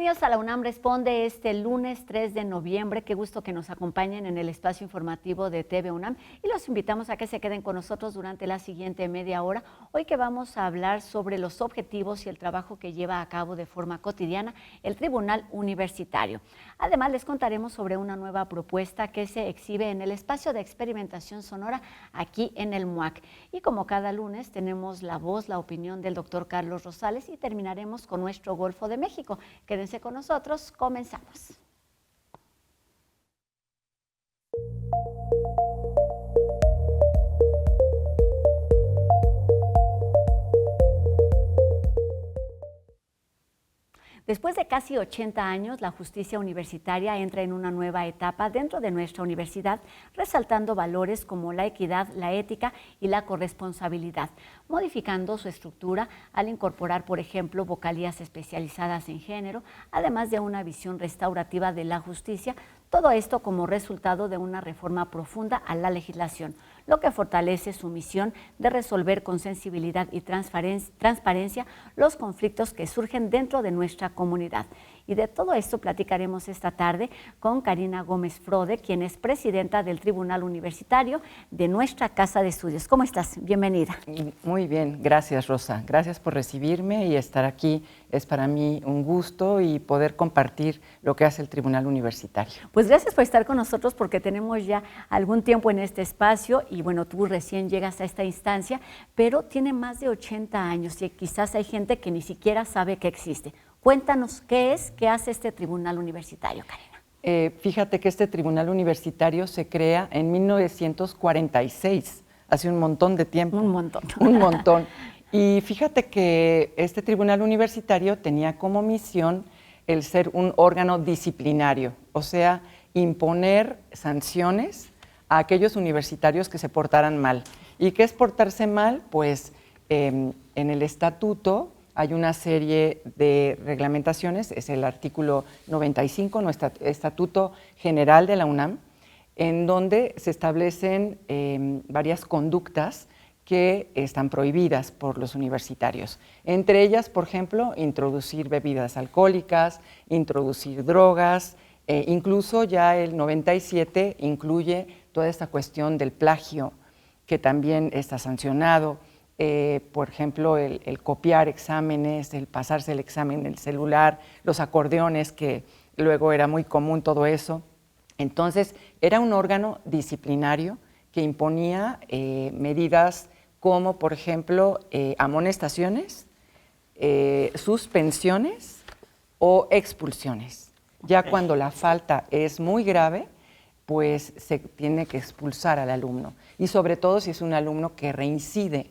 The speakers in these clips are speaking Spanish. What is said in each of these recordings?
Bienvenidos a la UNAM Responde este lunes 3 de noviembre. Qué gusto que nos acompañen en el espacio informativo de TV UNAM y los invitamos a que se queden con nosotros durante la siguiente media hora. Hoy que vamos a hablar sobre los objetivos y el trabajo que lleva a cabo de forma cotidiana el Tribunal Universitario. Además, les contaremos sobre una nueva propuesta que se exhibe en el espacio de experimentación sonora aquí en el MUAC. Y como cada lunes tenemos la voz, la opinión del doctor Carlos Rosales y terminaremos con nuestro Golfo de México. Quédense con nosotros, comenzamos. Después de casi 80 años, la justicia universitaria entra en una nueva etapa dentro de nuestra universidad, resaltando valores como la equidad, la ética y la corresponsabilidad, modificando su estructura al incorporar, por ejemplo, vocalías especializadas en género, además de una visión restaurativa de la justicia, todo esto como resultado de una reforma profunda a la legislación, lo que fortalece su misión de resolver con sensibilidad y transparencia los conflictos que surgen dentro de nuestra comunidad. Y de todo esto platicaremos esta tarde con Karina Gómez Frode, quien es presidenta del Tribunal Universitario de nuestra Casa de Estudios. ¿Cómo estás? Bienvenida. Muy bien, gracias Rosa. Gracias por recibirme y estar aquí. Es para mí un gusto y poder compartir lo que hace el Tribunal Universitario. Pues gracias por estar con nosotros porque tenemos ya algún tiempo en este espacio y bueno, tú recién llegas a esta instancia, pero tiene más de 80 años y quizás hay gente que ni siquiera sabe que existe. Cuéntanos qué es, qué hace este Tribunal Universitario, Karina. Fíjate que este Tribunal Universitario se crea en 1946, hace un montón de tiempo. Un montón. Un montón. Y fíjate que este Tribunal Universitario tenía como misión el ser un órgano disciplinario, o sea, imponer sanciones a aquellos universitarios que se portaran mal. ¿Y qué es portarse mal? Pues en el estatuto hay una serie de reglamentaciones, es el artículo 95, nuestro Estatuto General de la UNAM, en donde se establecen varias conductas que están prohibidas por los universitarios. Entre ellas, por ejemplo, introducir bebidas alcohólicas, introducir drogas, incluso ya el 97 incluye toda esta cuestión del plagio, que también está sancionado. Por ejemplo, el copiar exámenes, el pasarse el examen en el celular, los acordeones, que luego era muy común todo eso. Entonces, era un órgano disciplinario que imponía medidas como, por ejemplo, amonestaciones, suspensiones o expulsiones. Ya cuando la falta es muy grave, pues se tiene que expulsar al alumno. Y sobre todo si es un alumno que reincide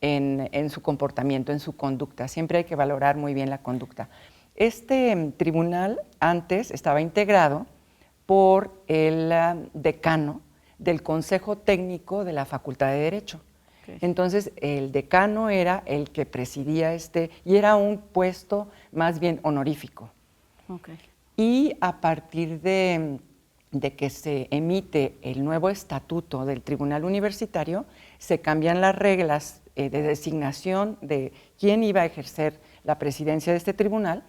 en su comportamiento, en su conducta. Siempre hay que valorar muy bien la conducta. Este tribunal antes estaba integrado por el decano del Consejo Técnico de la Facultad de Derecho. Okay. Entonces, el decano era el que presidía y era un puesto más bien honorífico. Okay. Y a partir de que se emite el nuevo estatuto del Tribunal Universitario, se cambian las reglas de designación de quién iba a ejercer la presidencia de este tribunal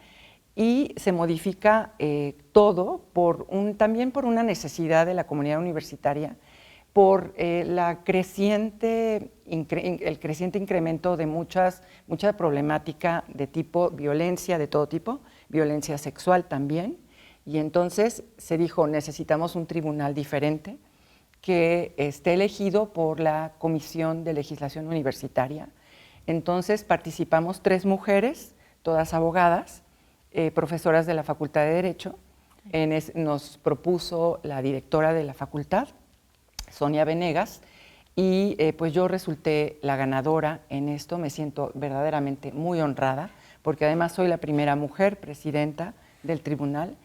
y se modifica todo también por una necesidad de la comunidad universitaria, por el creciente incremento de mucha problemática de tipo violencia, de todo tipo, violencia sexual también, y entonces se dijo, necesitamos un tribunal diferente que esté elegido por la Comisión de Legislación Universitaria. Entonces participamos 3 mujeres, todas abogadas, profesoras de la Facultad de Derecho. Nos propuso la directora de la facultad, Sonia Venegas, y pues yo resulté la ganadora en esto. Me siento verdaderamente muy honrada, porque además soy la primera mujer presidenta del tribunal.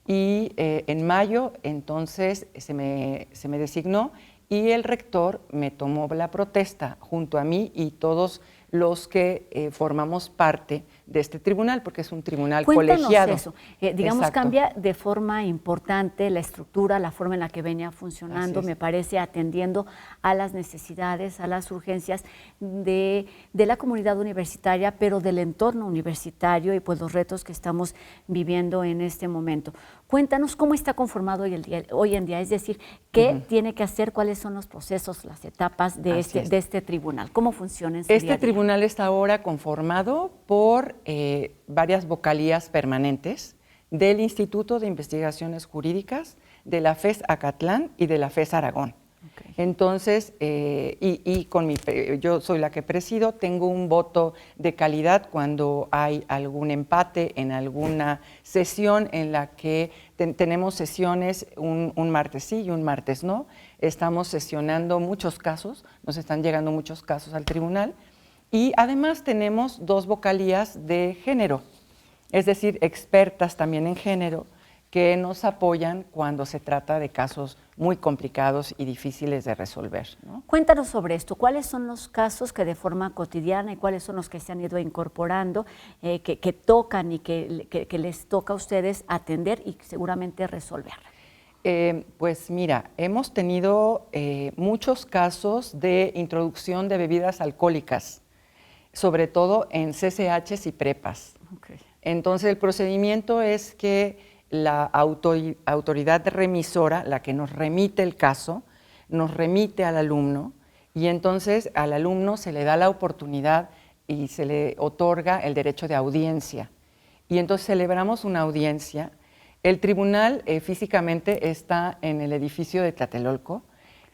Y en mayo entonces se me designó y el rector me tomó la protesta junto a mí y todos los que formamos parte de este tribunal, porque es un tribunal Cuéntanos colegiado. eso. Digamos, Exacto. cambia de forma importante la estructura, la forma en la que venía funcionando, me parece, atendiendo a las necesidades, a las urgencias de la comunidad universitaria, pero del entorno universitario y pues los retos que estamos viviendo en este momento. Cuéntanos cómo está conformado hoy en día, es decir, qué tiene que hacer, cuáles son los procesos, las etapas de este tribunal, cómo funciona en su día a día. Este tribunal está ahora conformado por varias vocalías permanentes del Instituto de Investigaciones Jurídicas, de la FES Acatlán y de la FES Aragón. Okay. Entonces, yo soy la que presido, tengo un voto de calidad cuando hay algún empate en alguna sesión en la que tenemos sesiones un martes sí y un martes no. Estamos sesionando muchos casos, nos están llegando muchos casos al tribunal y además tenemos 2 vocalías de género, es decir, expertas también en género, que nos apoyan cuando se trata de casos muy complicados y difíciles de resolver, ¿no? Cuéntanos sobre esto, ¿cuáles son los casos que de forma cotidiana y cuáles son los que se han ido incorporando, que tocan y que les toca a ustedes atender y seguramente resolver? Pues mira, hemos tenido muchos casos de introducción de bebidas alcohólicas, sobre todo en CCHs y prepas. Okay. Entonces el procedimiento es que la autoridad remisora, la que nos remite el caso, nos remite al alumno y entonces al alumno se le da la oportunidad y se le otorga el derecho de audiencia. Y entonces celebramos una audiencia. El tribunal físicamente está en el edificio de Tlatelolco.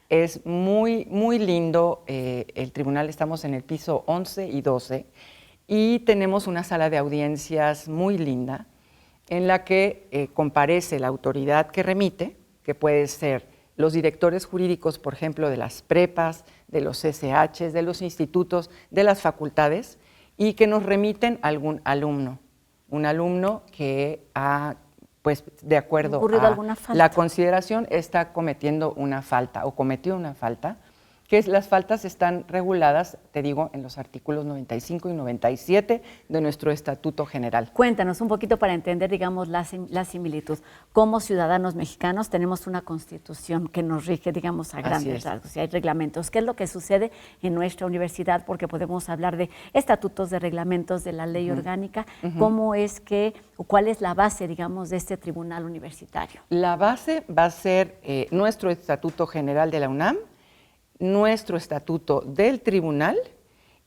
Es muy, muy lindo el tribunal, estamos en el piso 11 y 12 y tenemos una sala de audiencias muy linda, en la que comparece la autoridad que remite, que puede ser los directores jurídicos, por ejemplo, de las prepas, de los SHs, de los institutos, de las facultades, y que nos remiten algún alumno, un alumno que ha, pues, de acuerdo a la consideración, está cometiendo una falta o cometió una falta, que las faltas están reguladas, te digo, en los artículos 95 y 97 de nuestro Estatuto General. Cuéntanos un poquito para entender, digamos, la similitud. Como ciudadanos mexicanos tenemos una Constitución que nos rige, digamos, a grandes rasgos, y hay reglamentos. ¿Qué es lo que sucede en nuestra universidad? Porque podemos hablar de estatutos, de reglamentos, de la ley orgánica. ¿Cómo es que, o cuál es la base, digamos, de este tribunal universitario? La base va a ser nuestro Estatuto General de la UNAM, nuestro estatuto del tribunal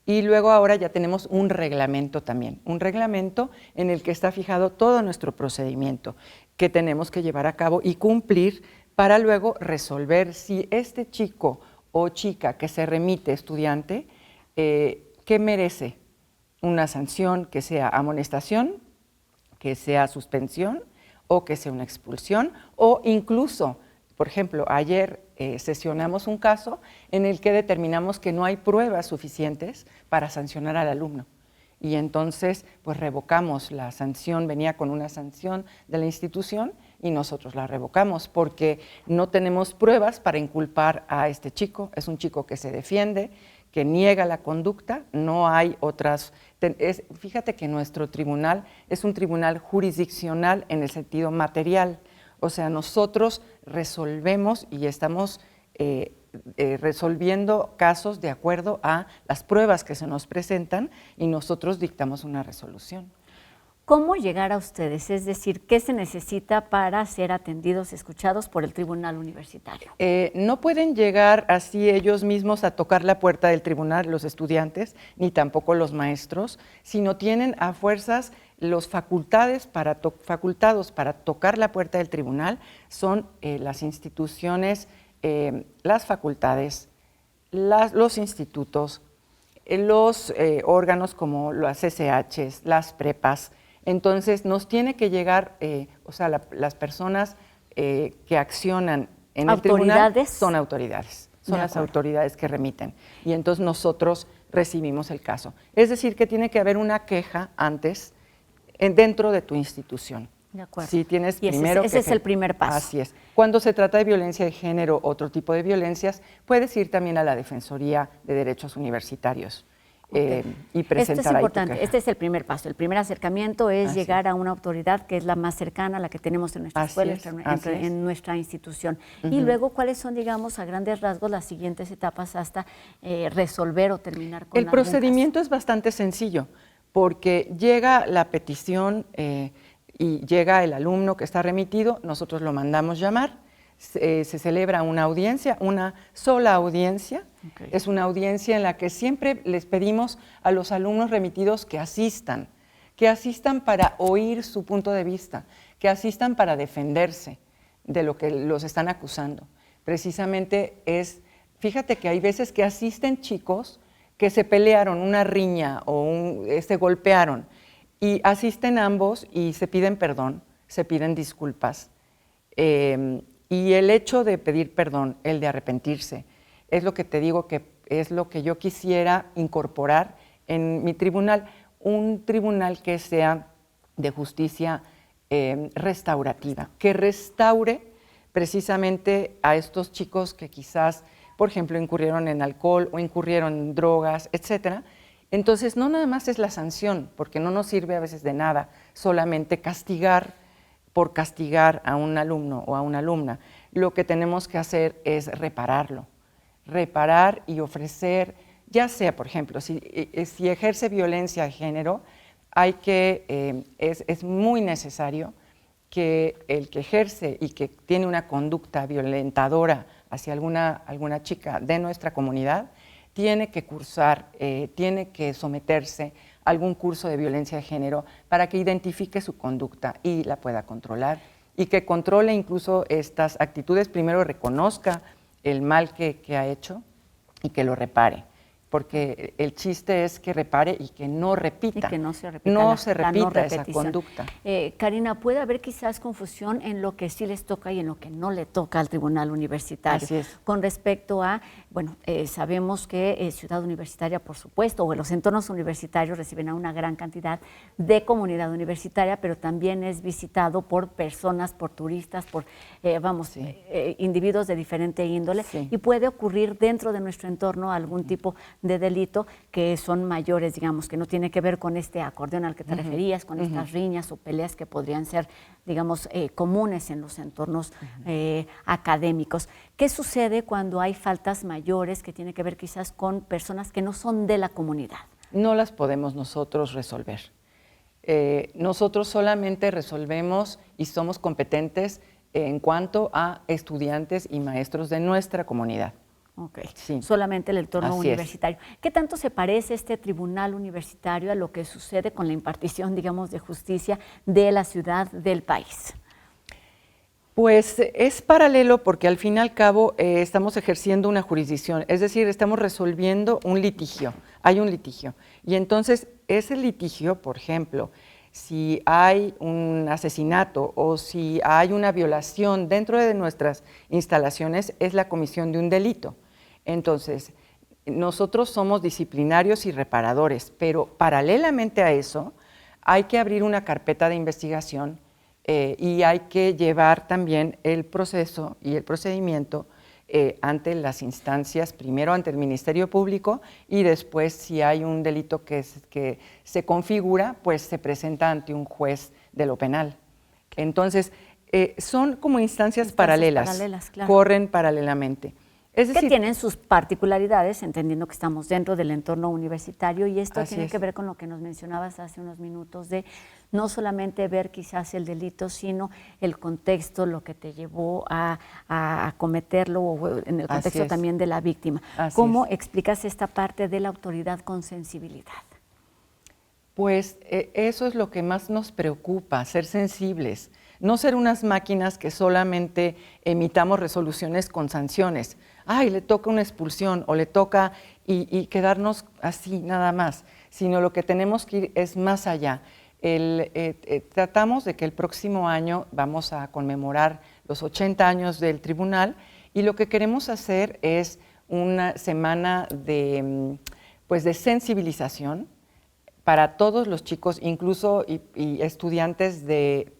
y luego ahora ya tenemos un reglamento también, un reglamento en el que está fijado todo nuestro procedimiento que tenemos que llevar a cabo y cumplir para luego resolver si este chico o chica que se remite, estudiante, que merece una sanción, que sea amonestación, que sea suspensión o que sea una expulsión o incluso, por ejemplo, ayer sesionamos un caso en el que determinamos que no hay pruebas suficientes para sancionar al alumno. Y entonces, pues revocamos la sanción, venía con una sanción de la institución y nosotros la revocamos porque no tenemos pruebas para inculpar a este chico. Es un chico que se defiende, que niega la conducta, no hay otras. Fíjate que nuestro tribunal es un tribunal jurisdiccional en el sentido material. O sea, nosotros resolvemos y estamos resolviendo casos de acuerdo a las pruebas que se nos presentan y nosotros dictamos una resolución. ¿Cómo llegar a ustedes? Es decir, ¿qué se necesita para ser atendidos, escuchados por el tribunal universitario? No pueden llegar así ellos mismos a tocar la puerta del tribunal, los estudiantes, ni tampoco los maestros, sino tienen a fuerzas los facultados para tocar la puerta del tribunal, son las instituciones, las facultades, los institutos, los órganos como las SHs, las prepas. Entonces nos tiene que llegar, o sea, las personas que accionan en el tribunal son autoridades, son las autoridades que remiten. Y entonces nosotros recibimos el caso. Es decir, que tiene que haber una queja antes dentro de tu institución. De acuerdo. Si tienes y ese es el primer paso. Así es. Cuando se trata de violencia de género, otro tipo de violencias, puedes ir también a la Defensoría de Derechos Universitarios y presentar. Esto es importante, este es el primer paso. El primer acercamiento es llegar a una autoridad que es la más cercana, la que tenemos en nuestra escuela, en nuestra institución. Y luego, ¿cuáles son, digamos, a grandes rasgos las siguientes etapas hasta resolver o terminar con el procedimiento? Es bastante sencillo, porque llega la petición y llega el alumno que está remitido, nosotros lo mandamos llamar, se celebra una audiencia, una sola audiencia. Es una audiencia en la que siempre les pedimos a los alumnos remitidos que asistan para oír su punto de vista, que asistan para defenderse de lo que los están acusando. Precisamente fíjate que hay veces que asisten chicos que se pelearon, una riña o se golpearon, y asisten ambos y se piden perdón, se piden disculpas. Y el hecho de pedir perdón, el de arrepentirse, es lo que te digo que es lo que yo quisiera incorporar en mi tribunal, un tribunal que sea de justicia restaurativa, que restaure precisamente a estos chicos que quizás, por ejemplo, incurrieron en alcohol o incurrieron en drogas, etcétera. Entonces, no nada más es la sanción, porque no nos sirve a veces de nada solamente castigar por castigar a un alumno o a una alumna. Lo que tenemos que hacer es repararlo, reparar y ofrecer, ya sea, por ejemplo, si ejerce violencia de género, es muy necesario que el que ejerce y que tiene una conducta violentadora hacia alguna chica de nuestra comunidad, tiene que cursar, tiene que someterse a algún curso de violencia de género para que identifique su conducta y la pueda controlar, y que controle incluso estas actitudes, primero reconozca el mal que ha hecho y que lo repare. Porque el chiste es que repare y que no repita. Y que no se repita, esa conducta. Karina, ¿puede haber quizás confusión en lo que sí les toca y en lo que no le toca al Tribunal Universitario? Así es. Con respecto a, bueno, sabemos que Ciudad Universitaria, por supuesto, o los entornos universitarios reciben a una gran cantidad de comunidad universitaria, pero también es visitado por personas, por turistas, por, individuos de diferente índole, sí. Y puede ocurrir dentro de nuestro entorno algún tipo de delito que son mayores, digamos, que no tiene que ver con este acordeón al que te referías, con estas riñas o peleas que podrían ser, digamos, comunes en los entornos académicos. ¿Qué sucede cuando hay faltas mayores que tienen que ver quizás con personas que no son de la comunidad? No las podemos nosotros resolver. Nosotros solamente resolvemos y somos competentes en cuanto a estudiantes y maestros de nuestra comunidad. Ok, sí. Solamente el entorno Así universitario. Es. ¿Qué tanto se parece este tribunal universitario a lo que sucede con la impartición, digamos, de justicia de la ciudad, del país? Pues es paralelo porque al fin y al cabo estamos ejerciendo una jurisdicción, es decir, estamos resolviendo un litigio, hay un litigio. Y entonces ese litigio, por ejemplo, si hay un asesinato o si hay una violación dentro de nuestras instalaciones, es la comisión de un delito. Entonces, nosotros somos disciplinarios y reparadores, pero paralelamente a eso hay que abrir una carpeta de investigación y hay que llevar también el proceso y el procedimiento ante las instancias, primero ante el Ministerio Público y después si hay un delito que se configura, pues se presenta ante un juez de lo penal. Entonces, son como instancias paralelas, claro. Corren paralelamente. Es decir, que tienen sus particularidades, entendiendo que estamos dentro del entorno universitario, y esto tiene que ver con lo que nos mencionabas hace unos minutos, de no solamente ver quizás el delito, sino el contexto, lo que te llevó a cometerlo, o en el contexto también de la víctima. ¿Cómo explicas esta parte de la autoridad con sensibilidad? Pues eso es lo que más nos preocupa, ser sensibles, no ser unas máquinas que solamente emitamos resoluciones con sanciones. Ay, le toca una expulsión o le toca y quedarnos así nada más, sino lo que tenemos que ir es más allá. Tratamos de que el próximo año vamos a conmemorar los 80 años del tribunal y lo que queremos hacer es una semana de sensibilización para todos los chicos, incluso y estudiantes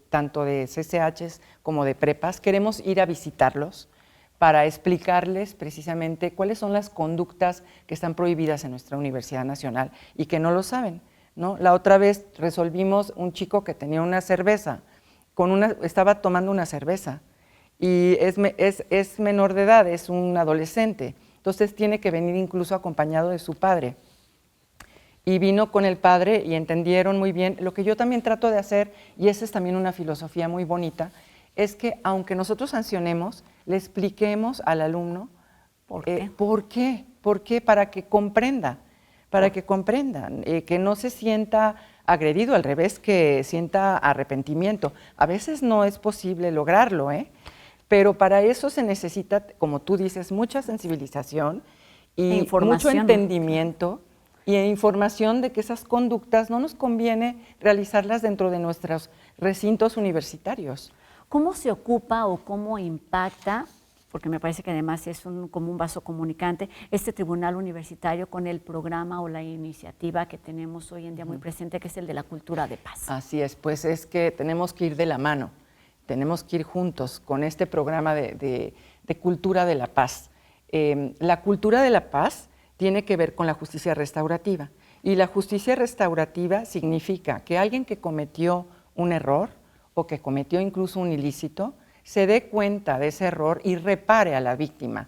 tanto de CCHs como de prepas. Queremos ir a visitarlos para explicarles precisamente cuáles son las conductas que están prohibidas en nuestra Universidad Nacional y que no lo saben, ¿no? La otra vez resolvimos un chico que tenía una cerveza, estaba tomando una cerveza y es menor de edad, es un adolescente, entonces tiene que venir incluso acompañado de su padre. Y vino con el padre y entendieron muy bien. Lo que yo también trato de hacer, y esa es también una filosofía muy bonita, es que aunque nosotros sancionemos, le expliquemos al alumno ¿por qué? Para que comprenda, que no se sienta agredido, al revés, que sienta arrepentimiento. A veces no es posible lograrlo, pero para eso se necesita, como tú dices, mucha sensibilización y mucho entendimiento y información de que esas conductas no nos conviene realizarlas dentro de nuestros recintos universitarios. ¿Cómo se ocupa o cómo impacta, porque me parece que además es como un vaso comunicante, este tribunal universitario con el programa o la iniciativa que tenemos hoy en día muy presente, que es el de la cultura de paz? Así es, pues es que tenemos que ir de la mano, tenemos que ir juntos con este programa de cultura de la paz. La cultura de la paz tiene que ver con la justicia restaurativa, y la justicia restaurativa significa que alguien que cometió un error o que cometió incluso un ilícito, se dé cuenta de ese error y repare a la víctima.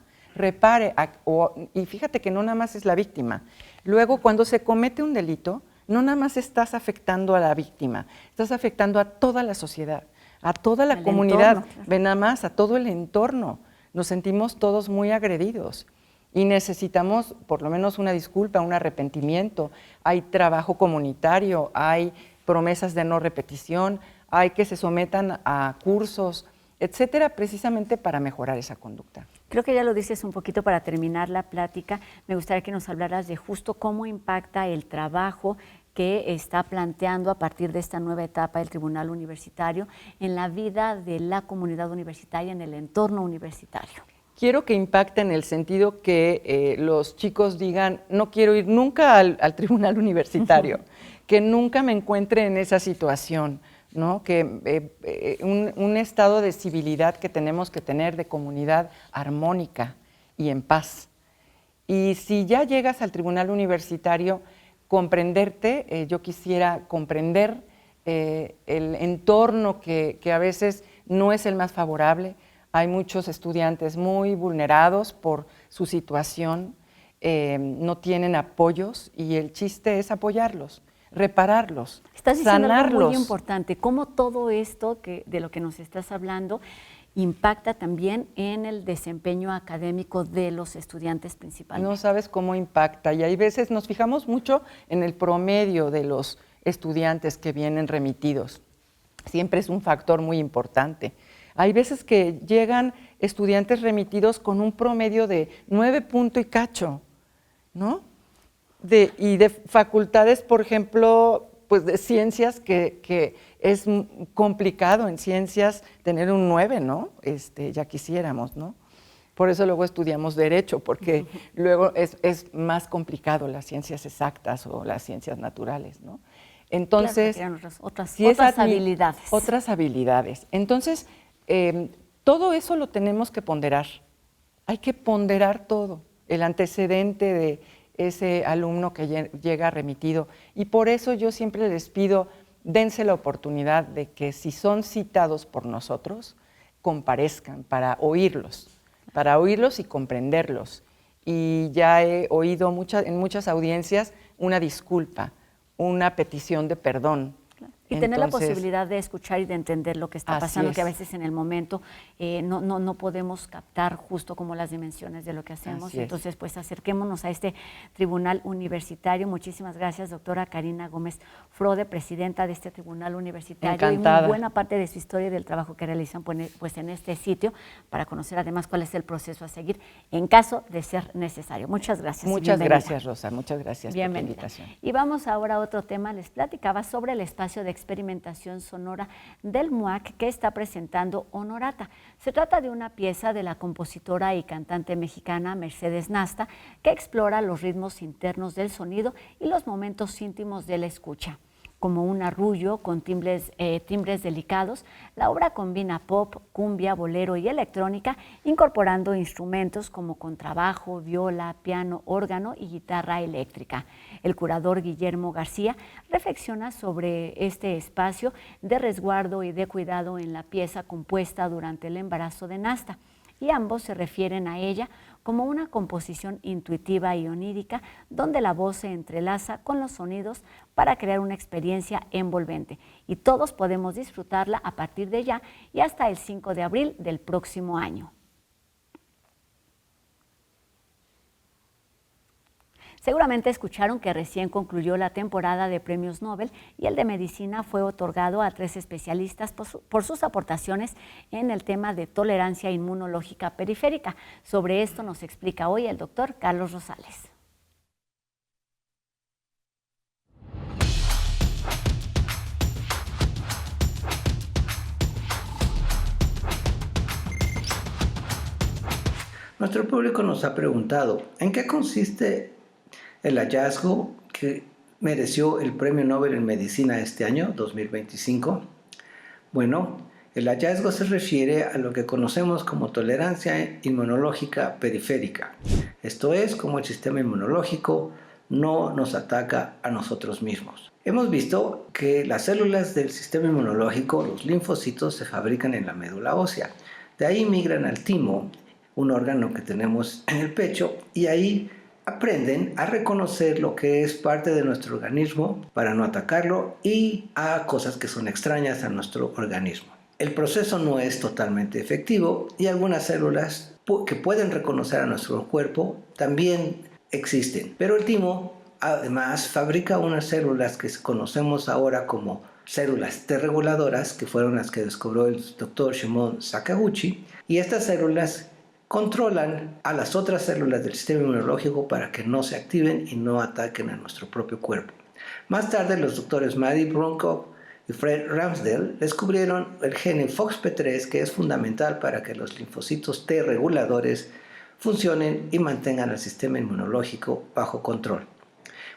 Y fíjate que no nada más es la víctima. Luego, cuando se comete un delito, no nada más estás afectando a la víctima, estás afectando a toda la sociedad, a toda la comunidad, ve nada más, a todo el entorno. Nos sentimos todos muy agredidos y necesitamos por lo menos una disculpa, un arrepentimiento. Hay trabajo comunitario, hay promesas de no repetición, hay que se sometan a cursos, etcétera, precisamente para mejorar esa conducta. Creo que ya lo dices un poquito para terminar la plática. Me gustaría que nos hablaras de justo cómo impacta el trabajo que está planteando a partir de esta nueva etapa del Tribunal Universitario en la vida de la comunidad universitaria, en el entorno universitario. Quiero que impacte en el sentido que los chicos digan, no quiero ir nunca al Tribunal Universitario, que nunca me encuentre en esa situación, ¿no? Que un estado de civilidad que tenemos que tener, de comunidad armónica y en paz. Y si ya llegas al Tribunal Universitario, comprenderte, yo quisiera comprender el entorno que a veces no es el más favorable. Hay muchos estudiantes muy vulnerados por su situación, no tienen apoyos y el chiste es apoyarlos, repararlos, estás diciendo sanarlos. Algo muy importante, cómo todo esto de lo que nos estás hablando impacta también en el desempeño académico de los estudiantes principalmente. No sabes cómo impacta, y hay veces nos fijamos mucho en el promedio de los estudiantes que vienen remitidos. Siempre es un factor muy importante. Hay veces que llegan estudiantes remitidos con un promedio de 9 puntos y cacho, ¿no? Y de facultades, por ejemplo, pues de ciencias que es complicado en ciencias tener un 9, ¿no? Ya quisiéramos, ¿no? Por eso luego estudiamos Derecho, porque luego es más complicado las ciencias exactas o las ciencias naturales, ¿no? Entonces, claro, otras habilidades. Otras habilidades. Entonces, todo eso lo tenemos que ponderar. Hay que ponderar todo, el antecedente de ese alumno que llega remitido. Y por eso yo siempre les pido, dense la oportunidad de que si son citados por nosotros, comparezcan para oírlos y comprenderlos. Y ya he oído en muchas audiencias una disculpa, una petición de perdón. Y tener la posibilidad de escuchar y de entender lo que está pasando, que a veces en el momento no podemos captar justo como las dimensiones de lo que hacemos. Entonces, pues acerquémonos a este tribunal universitario. Muchísimas gracias, doctora Karina Gómez Frode, presidenta de este tribunal universitario. Encantada. Y muy buena parte de su historia y del trabajo que realizan pues, en este sitio, para conocer además cuál es el proceso a seguir en caso de ser necesario. Muchas gracias. Muchas gracias, Rosa. Muchas gracias por la invitación. Y vamos ahora a otro tema. Les platicaba sobre el espacio de experimentación sonora del MUAC que está presentando Honorata. Se trata de una pieza de la compositora y cantante mexicana Mercedes Nasta, que explora los ritmos internos del sonido y los momentos íntimos de la escucha. como un arrullo con timbres delicados, la obra combina pop, cumbia, bolero y electrónica, incorporando instrumentos como contrabajo, viola, piano, órgano y guitarra eléctrica. El curador Guillermo García reflexiona sobre este espacio de resguardo y de cuidado en la pieza compuesta durante el embarazo de Nasta, y ambos se refieren a ella como una composición intuitiva y onírica donde la voz se entrelaza con los sonidos para crear una experiencia envolvente, y todos podemos disfrutarla a partir de ya y hasta el 5 de abril del próximo año. Seguramente escucharon que recién concluyó la temporada de premios Nobel y el de Medicina fue otorgado a 3 especialistas por sus aportaciones en el tema de tolerancia inmunológica periférica. Sobre esto nos explica hoy el doctor Carlos Rosales. Nuestro público nos ha preguntado, ¿en qué consiste el hallazgo que mereció el Premio Nobel en Medicina este año, 2025? Bueno, el hallazgo se refiere a lo que conocemos como tolerancia inmunológica periférica. Esto es, como el sistema inmunológico no nos ataca a nosotros mismos. Hemos visto que las células del sistema inmunológico, los linfocitos, se fabrican en la médula ósea. De ahí migran al timo, un órgano que tenemos en el pecho, y ahí aprenden a reconocer lo que es parte de nuestro organismo para no atacarlo y a cosas que son extrañas a nuestro organismo. El proceso no es totalmente efectivo y algunas células que pueden reconocer a nuestro cuerpo también existen. Pero el timo además fabrica unas células que conocemos ahora como células T reguladoras, que fueron las que descubrió el doctor Shimon Sakaguchi, y estas células controlan a las otras células del sistema inmunológico para que no se activen y no ataquen a nuestro propio cuerpo. Más tarde, los doctores Maddie Broncock y Fred Ramsdell descubrieron el gen FOXP3, que es fundamental para que los linfocitos T reguladores funcionen y mantengan el sistema inmunológico bajo control.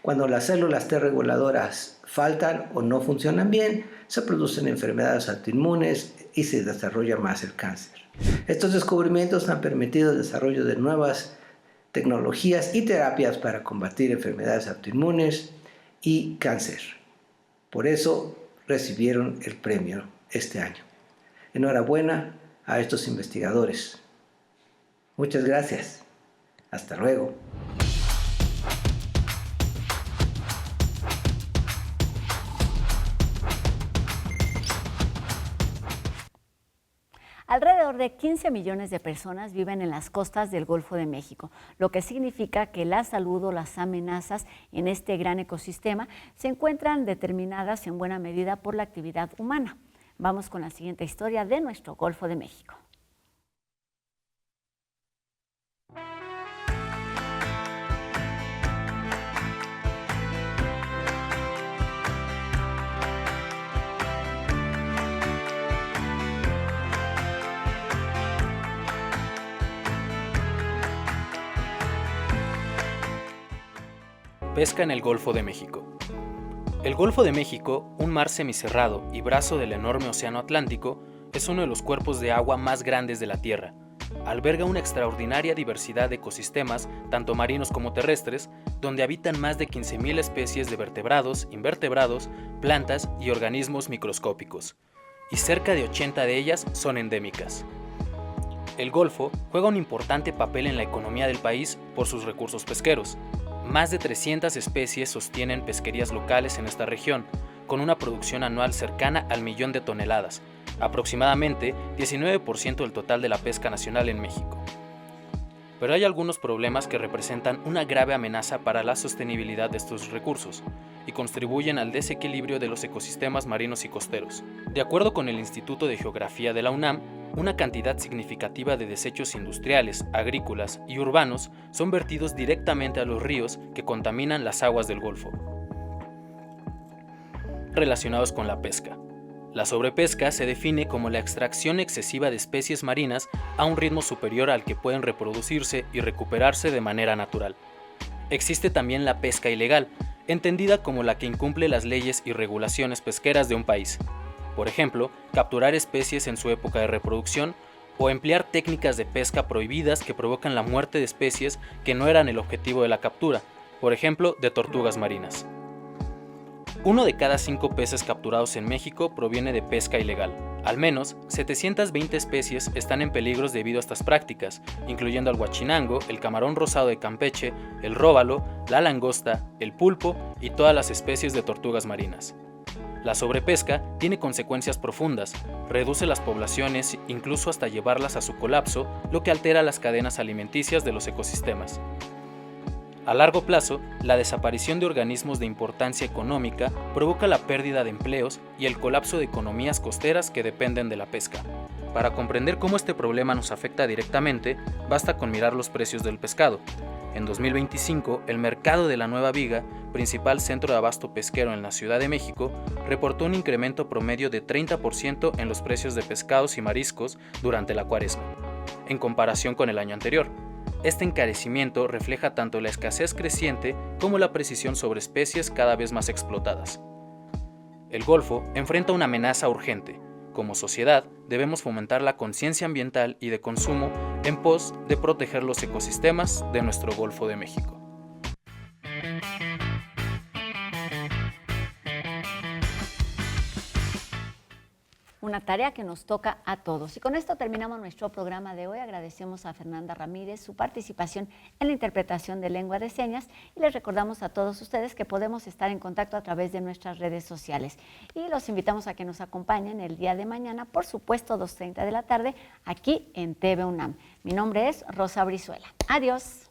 Cuando las células T reguladoras faltan o no funcionan bien, se producen enfermedades autoinmunes y se desarrolla más el cáncer. Estos descubrimientos han permitido el desarrollo de nuevas tecnologías y terapias para combatir enfermedades autoinmunes y cáncer. Por eso recibieron el premio este año. Enhorabuena a estos investigadores. Muchas gracias. Hasta luego. Alrededor de 15 millones de personas viven en las costas del Golfo de México, lo que significa que la salud o las amenazas en este gran ecosistema se encuentran determinadas en buena medida por la actividad humana. Vamos con la siguiente historia de nuestro Golfo de México. Pesca en el Golfo de México. El Golfo de México, un mar semicerrado y brazo del enorme océano Atlántico, es uno de los cuerpos de agua más grandes de la Tierra. Alberga una extraordinaria diversidad de ecosistemas, tanto marinos como terrestres, donde habitan más de 15.000 especies de vertebrados, invertebrados, plantas y organismos microscópicos, y cerca de 80 de ellas son endémicas. El Golfo juega un importante papel en la economía del país por sus recursos pesqueros. Más de 300 especies sostienen pesquerías locales en esta región, con una producción anual cercana al 1.000.000 de toneladas, aproximadamente 19% del total de la pesca nacional en México. Pero hay algunos problemas que representan una grave amenaza para la sostenibilidad de estos recursos y contribuyen al desequilibrio de los ecosistemas marinos y costeros. De acuerdo con el Instituto de Geografía de la UNAM, una cantidad significativa de desechos industriales, agrícolas y urbanos son vertidos directamente a los ríos que contaminan las aguas del Golfo. Relacionados con la pesca. La sobrepesca se define como la extracción excesiva de especies marinas a un ritmo superior al que pueden reproducirse y recuperarse de manera natural. Existe también la pesca ilegal, entendida como la que incumple las leyes y regulaciones pesqueras de un país. Por ejemplo, capturar especies en su época de reproducción o emplear técnicas de pesca prohibidas que provocan la muerte de especies que no eran el objetivo de la captura, por ejemplo, de tortugas marinas. 1 de cada 5 peces capturados en México proviene de pesca ilegal. Al menos 720 especies están en peligro debido a estas prácticas, incluyendo al guachinango, el camarón rosado de Campeche, el róbalo, la langosta, el pulpo y todas las especies de tortugas marinas. La sobrepesca tiene consecuencias profundas, reduce las poblaciones incluso hasta llevarlas a su colapso, lo que altera las cadenas alimenticias de los ecosistemas. A largo plazo, la desaparición de organismos de importancia económica provoca la pérdida de empleos y el colapso de economías costeras que dependen de la pesca. Para comprender cómo este problema nos afecta directamente, basta con mirar los precios del pescado. En 2025, el mercado de la Nueva Viga, principal centro de abasto pesquero en la Ciudad de México, reportó un incremento promedio de 30% en los precios de pescados y mariscos durante la Cuaresma, en comparación con el año anterior. Este encarecimiento refleja tanto la escasez creciente como la precisión sobre especies cada vez más explotadas. El Golfo enfrenta una amenaza urgente. Como sociedad, debemos fomentar la conciencia ambiental y de consumo en pos de proteger los ecosistemas de nuestro Golfo de México. Una tarea que nos toca a todos. Y con esto terminamos nuestro programa de hoy. Agradecemos a Fernanda Ramírez su participación en la interpretación de lengua de señas y les recordamos a todos ustedes que podemos estar en contacto a través de nuestras redes sociales. Y los invitamos a que nos acompañen el día de mañana, por supuesto, 2:30 de la tarde, aquí en TV UNAM. Mi nombre es Rosa Brizuela. Adiós.